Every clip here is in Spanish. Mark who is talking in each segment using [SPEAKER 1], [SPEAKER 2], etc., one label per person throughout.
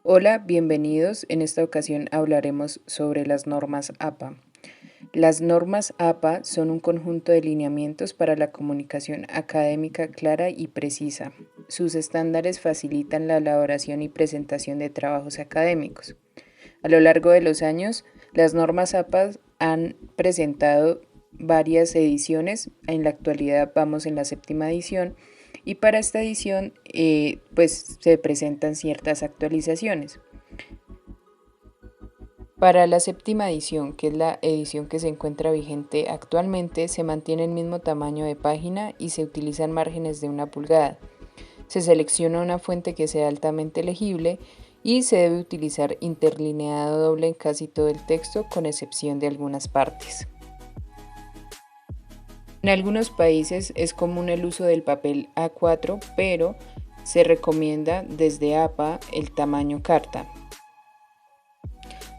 [SPEAKER 1] Hola, bienvenidos. En esta ocasión hablaremos sobre las normas APA. Las normas APA son un conjunto de lineamientos para la comunicación académica clara y precisa. Sus estándares facilitan la elaboración y presentación de trabajos académicos. A lo largo de los años, las normas APA han presentado varias ediciones. En la actualidad vamos en la 7ª edición y para esta edición pues se presentan ciertas actualizaciones. Para la 7ª edición, que es la edición que se encuentra vigente actualmente, se mantiene el mismo tamaño de página y se utilizan márgenes de 1 pulgada. Se selecciona una fuente que sea altamente legible y se debe utilizar interlineado doble en casi todo el texto, con excepción de algunas partes. En algunos países es común el uso del papel A4, pero se recomienda desde APA el tamaño carta.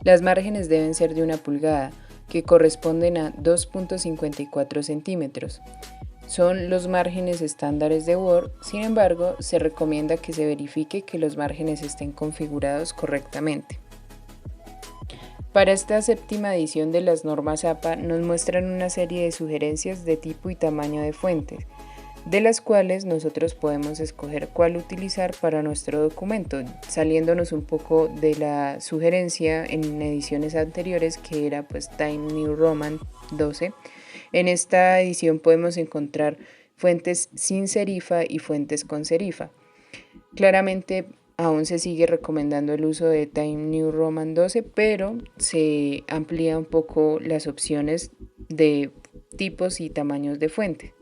[SPEAKER 1] Las márgenes deben ser de 1 pulgada, que corresponden a 2,54 centímetros. Son los márgenes estándares de Word, sin embargo, se recomienda que se verifique que los márgenes estén configurados correctamente. Para esta 7ª edición de las normas APA nos muestran una serie de sugerencias de tipo y tamaño de fuentes, de las cuales nosotros podemos escoger cuál utilizar para nuestro documento, saliéndonos un poco de la sugerencia en ediciones anteriores que era pues Times New Roman 12. En esta edición podemos encontrar fuentes sin serifa y fuentes con serifa. Claramente aún se sigue recomendando el uso de Times New Roman 12, pero se amplía un poco las opciones de tipos y tamaños de fuente.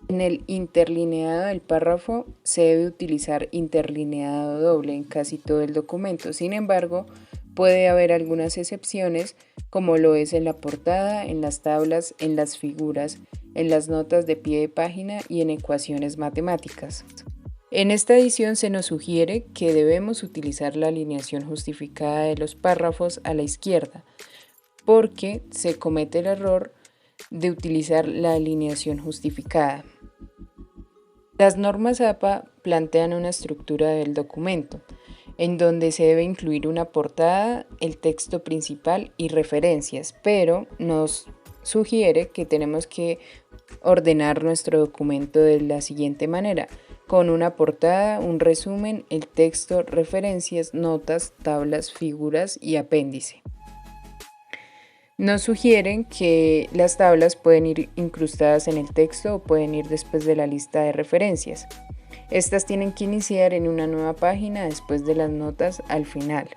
[SPEAKER 1] En el interlineado del párrafo se debe utilizar interlineado doble en casi todo el documento. Sin embargo, puede haber algunas excepciones, como lo es en la portada, en las tablas, en las figuras, en las notas de pie de página y en ecuaciones matemáticas. En esta edición se nos sugiere que debemos utilizar la alineación justificada de los párrafos a la izquierda, porque se comete el error de utilizar la alineación justificada. Las normas APA plantean una estructura del documento, en donde se debe incluir una portada, el texto principal y referencias, pero nos sugiere que tenemos que ordenar nuestro documento de la siguiente manera: con una portada, un resumen, el texto, referencias, notas, tablas, figuras y apéndice. Nos sugieren que las tablas pueden ir incrustadas en el texto o pueden ir después de la lista de referencias. Estas tienen que iniciar en una nueva página después de las notas al final.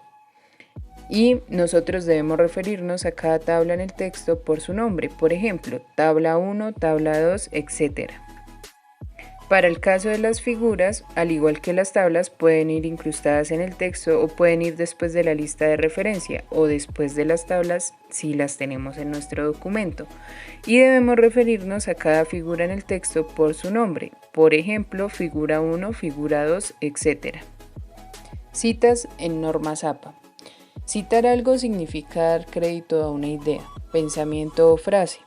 [SPEAKER 1] Y nosotros debemos referirnos a cada tabla en el texto por su nombre, por ejemplo, tabla 1, tabla 2, etc. Para el caso de las figuras, al igual que las tablas, pueden ir incrustadas en el texto o pueden ir después de la lista de referencia o después de las tablas si las tenemos en nuestro documento. Y debemos referirnos a cada figura en el texto por su nombre, por ejemplo, figura 1, figura 2, etc. Citas en normas APA. Citar algo significa dar crédito a una idea, pensamiento o frase.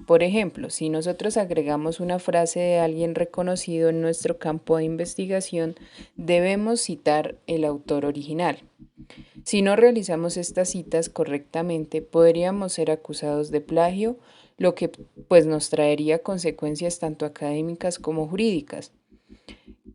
[SPEAKER 1] Por ejemplo, si nosotros agregamos una frase de alguien reconocido en nuestro campo de investigación, debemos citar el autor original. Si no realizamos estas citas correctamente, podríamos ser acusados de plagio, lo que pues nos traería consecuencias tanto académicas como jurídicas.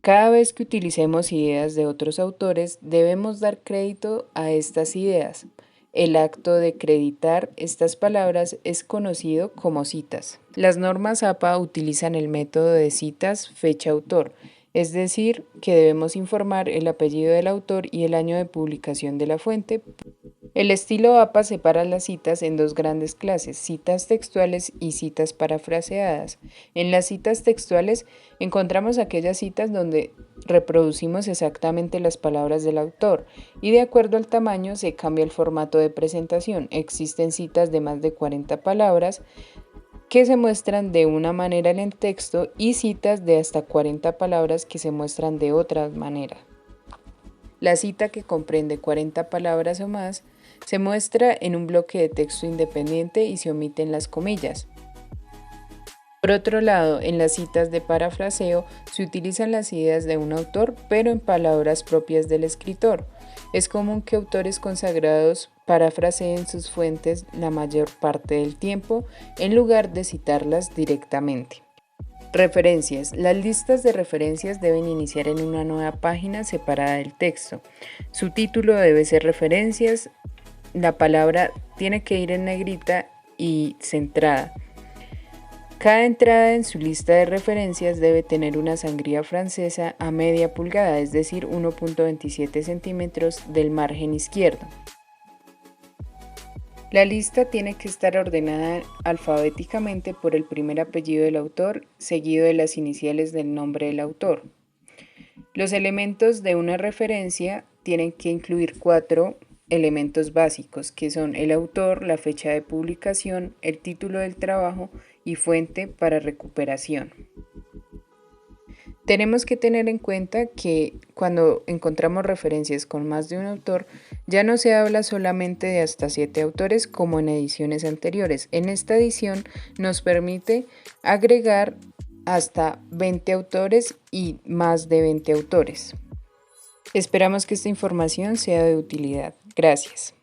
[SPEAKER 1] Cada vez que utilicemos ideas de otros autores, debemos dar crédito a estas ideas. El acto de creditar estas palabras es conocido como citas. Las normas APA utilizan el método de citas fecha-autor, es decir, que debemos informar el apellido del autor y el año de publicación de la fuente. El estilo APA separa las citas en dos grandes clases: citas textuales y citas parafraseadas. En las citas textuales encontramos aquellas citas donde reproducimos exactamente las palabras del autor y de acuerdo al tamaño se cambia el formato de presentación. Existen citas de más de 40 palabras que se muestran de una manera en el texto y citas de hasta 40 palabras que se muestran de otra manera. La cita que comprende 40 palabras o más se muestra en un bloque de texto independiente y se omiten las comillas. Por otro lado, en las citas de parafraseo se utilizan las ideas de un autor, pero en palabras propias del escritor. Es común que autores consagrados parafraseen sus fuentes la mayor parte del tiempo, en lugar de citarlas directamente. Referencias. Las listas de referencias deben iniciar en una nueva página separada del texto. Su título debe ser referencias. La palabra tiene que ir en negrita y centrada. Cada entrada en su lista de referencias debe tener una sangría francesa a media pulgada, es decir, 1.27 centímetros del margen izquierdo. La lista tiene que estar ordenada alfabéticamente por el primer apellido del autor, seguido de las iniciales del nombre del autor. Los elementos de una referencia tienen que incluir 4 elementos básicos, que son el autor, la fecha de publicación, el título del trabajo y fuente para recuperación. Tenemos que tener en cuenta que cuando encontramos referencias con más de un autor, ya no se habla solamente de hasta 7 autores como en ediciones anteriores. En esta edición nos permite agregar hasta 20 autores y más de 20 autores. Esperamos que esta información sea de utilidad. Gracias.